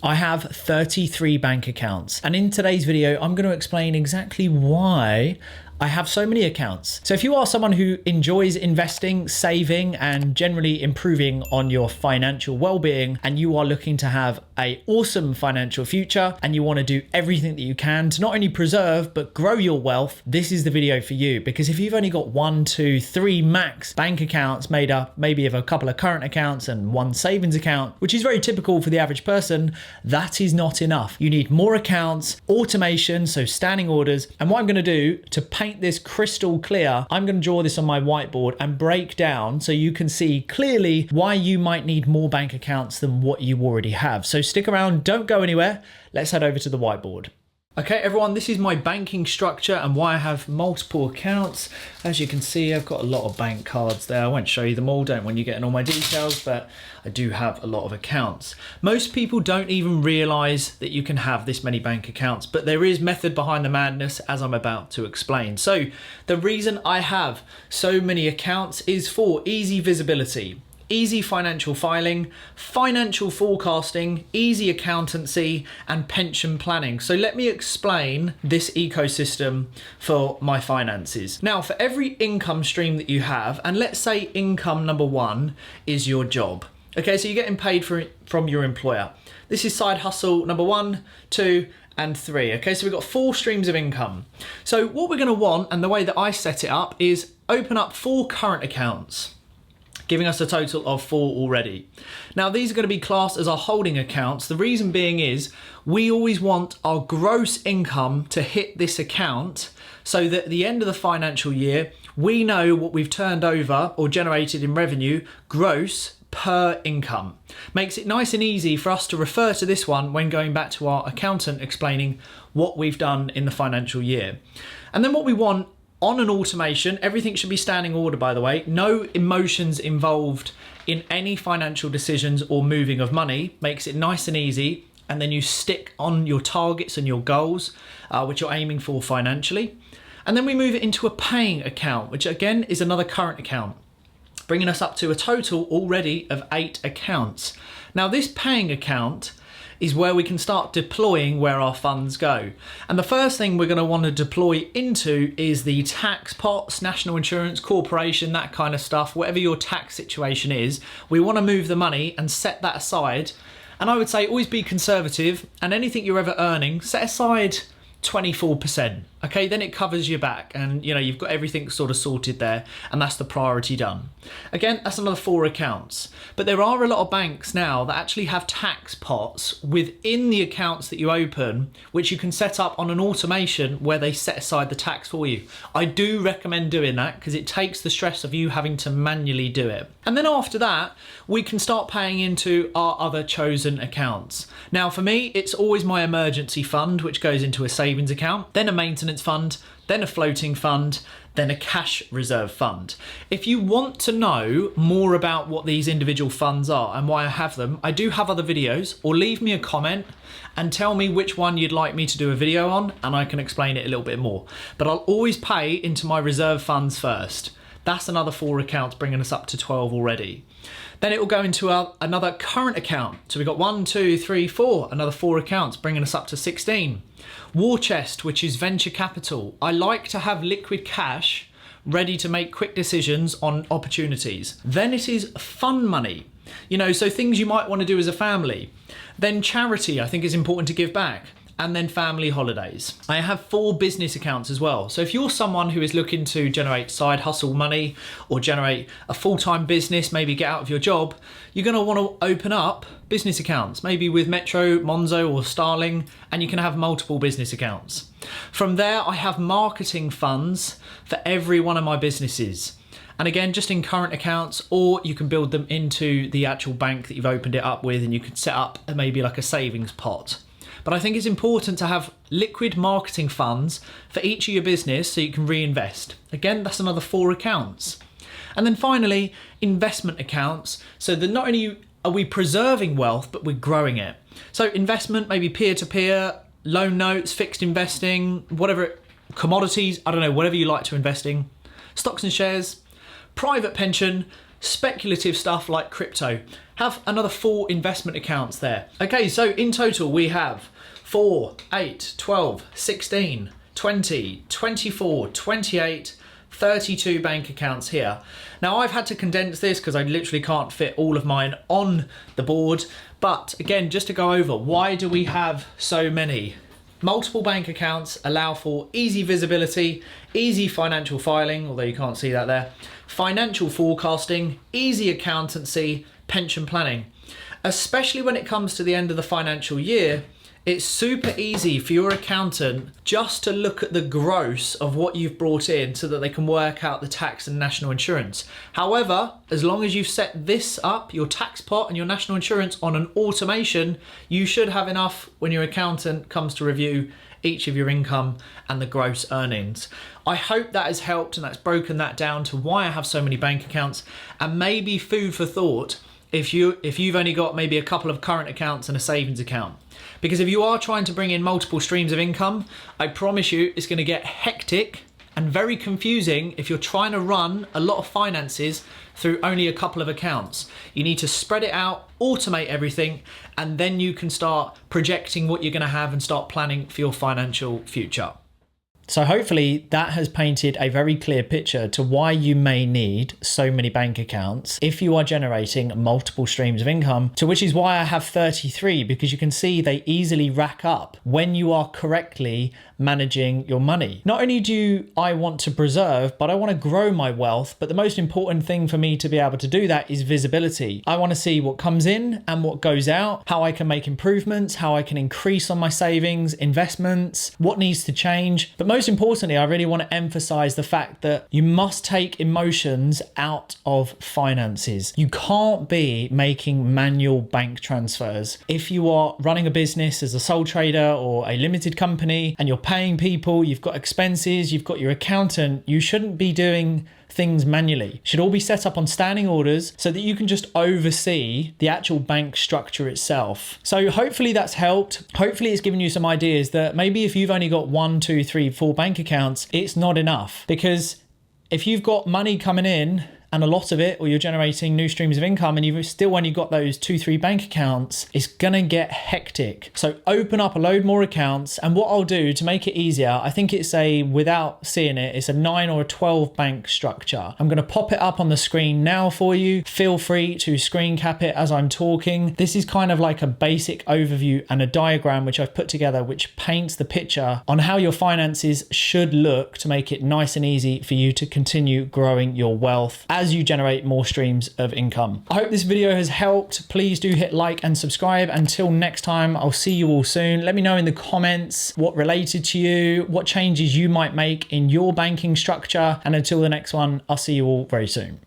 I have 33 bank accounts, and in today's video, I'm going to explain exactly why I have so many accounts. So if you are someone who enjoys investing, saving, and generally improving on your financial well-being, and you are looking to have an awesome financial future, and you want to do everything that you can to not only preserve, but grow your wealth, this is the video for you. Because if you've only got 1, 2, 3 max bank accounts made up maybe of a couple of current accounts and 1 savings account, which is very typical for the average person, that is not enough. You need more accounts, automation, so standing orders. And what I'm going to do to paint this crystal clear, I'm going to draw this on my whiteboard and break down so you can see clearly why you might need more bank accounts than what you already have. So stick around, don't go anywhere. Let's head over to the whiteboard. Okay, everyone, this is my banking structure and why I have multiple accounts. As you can see, I've got a lot of bank cards there. I won't show you them all, don't want you getting all my details, but I do have a lot of accounts. Most people don't even realize that you can have this many bank accounts, but there is method behind the madness, as I'm about to explain. So the reason I have so many accounts is for easy visibility, easy financial filing, financial forecasting, easy accountancy, and pension planning. So let me explain this ecosystem for my finances. Now, for every income stream that you have, and let's say income number 1 is your job. Okay, so you're getting paid from your employer. This is side hustle number 1, 2, and 3. Okay, so we've got 4 streams of income. So what we're gonna want, and the way that I set it up, is open up 4 current accounts, giving us a total of 4 already. Now, these are going to be classed as our holding accounts. The reason being is we always want our gross income to hit this account so that at the end of the financial year, we know what we've turned over or generated in revenue gross per income. Makes it nice and easy for us to refer to this one when going back to our accountant explaining what we've done in the financial year. And then what we want on an automation, everything should be standing order, by the way. No emotions involved in any financial decisions or moving of money. Makes it nice and easy. And then you stick on your targets and your goals, which you're aiming for financially. And then we move it into a paying account, which again is another current account, bringing us up to a total already of 8 accounts. Now, this paying account is where we can start deploying where our funds go. And the first thing we're going to want to deploy into is the tax pots, national insurance, corporation, that kind of stuff. Whatever your tax situation is, we want to move the money and set that aside. And I would say always be conservative, and anything you're ever earning, set aside 24%. Okay, then it covers your back and you've got everything sort of sorted there, and that's the priority done. Again, that's another 4 accounts. But there are a lot of banks now that actually have tax pots within the accounts that you open, which you can set up on an automation where they set aside the tax for you. I do recommend doing that because it takes the stress of you having to manually do it. And then after that, we can start paying into our other chosen accounts. Now, for me, it's always my emergency fund, which goes into a savings account, then a maintenance fund, then a floating fund, then a cash reserve fund. If you want to know more about what these individual funds are and why I have them, I do have other videos, or leave me a comment and tell me which one you'd like me to do a video on, and I can explain it a little bit more. But I'll always pay into my reserve funds first. That's another 4 accounts, bringing us up to 12 already. Then it will go into another current account. So we've got 1, 2, 3, 4, another 4 accounts, bringing us up to 16. War chest, which is venture capital. I like to have liquid cash ready to make quick decisions on opportunities. Then it is fun money, so things you might want to do as a family. Then charity, I think is important to give back. And then family holidays. I have 4 business accounts as well. So if you're someone who is looking to generate side hustle money or generate a full-time business, maybe get out of your job, you're gonna wanna open up business accounts, maybe with Metro, Monzo, or Starling, and you can have multiple business accounts. From there, I have marketing funds for every one of my businesses. And again, just in current accounts, or you can build them into the actual bank that you've opened it up with, and you can set up maybe like a savings pot. But I think it's important to have liquid marketing funds for each of your business so you can reinvest. Again, that's another 4 accounts. And then finally, investment accounts, so that not only are we preserving wealth, but we're growing it. So investment, maybe peer-to-peer, loan notes, fixed investing, whatever, commodities, I don't know, whatever you like to invest in, stocks and shares, private pension, speculative stuff like crypto. have another 4 investment accounts there. Okay, so in total we have 4, 8, 12, 16, 20, 24, 28, 32 bank accounts here. Now I've had to condense this because I literally can't fit all of mine on the board. But again, just to go over, why do we have so many? Multiple bank accounts allow for easy visibility, easy financial filing, although you can't see that there, financial forecasting, easy accountancy, pension planning. Especially when it comes to the end of the financial year, it's super easy for your accountant just to look at the gross of what you've brought in so that they can work out the tax and national insurance. However, as long as you've set this up, your tax pot and your national insurance, on an automation, you should have enough when your accountant comes to review each of your income and the gross earnings. I hope that has helped and that's broken that down to why I have so many bank accounts, and maybe food for thought if you've only got maybe a couple of current accounts and a savings account. Because if you are trying to bring in multiple streams of income, I promise you it's going to get hectic and very confusing if you're trying to run a lot of finances through only a couple of accounts. You need to spread it out, automate everything, and then you can start projecting what you're going to have and start planning for your financial future. So hopefully that has painted a very clear picture to why you may need so many bank accounts if you are generating multiple streams of income, to which is why I have 33, because you can see they easily rack up when you are correctly managing your money. Not only do I want to preserve, but I want to grow my wealth. But the most important thing for me to be able to do that is visibility. I want to see what comes in and what goes out, how I can make improvements, how I can increase on my savings, investments, what needs to change. But most importantly, I really want to emphasize the fact that you must take emotions out of finances. You can't be making manual bank transfers. If you are running a business as a sole trader or a limited company and you're paying people, you've got expenses, you've got your accountant, you shouldn't be doing things manually. It should all be set up on standing orders so that you can just oversee the actual bank structure itself. So hopefully that's helped. Hopefully it's given you some ideas that maybe if you've only got 1, 2, 3, 4 bank accounts, it's not enough. Because if you've got money coming in and a lot of it, or you're generating new streams of income and you've still only got those 2, 3 bank accounts, it's gonna get hectic. So open up a load more accounts. And what I'll do to make it easier, I think it's without seeing it, it's a 9 or a 12 bank structure. I'm gonna pop it up on the screen now for you. Feel free to screen cap it as I'm talking. This is kind of like a basic overview and a diagram which I've put together, which paints the picture on how your finances should look to make it nice and easy for you to continue growing your wealth as you generate more streams of income. I hope this video has helped. Please do hit like and subscribe. Until next time, I'll see you all soon. Let me know in the comments what related to you, what changes you might make in your banking structure. And until the next one, I'll see you all very soon.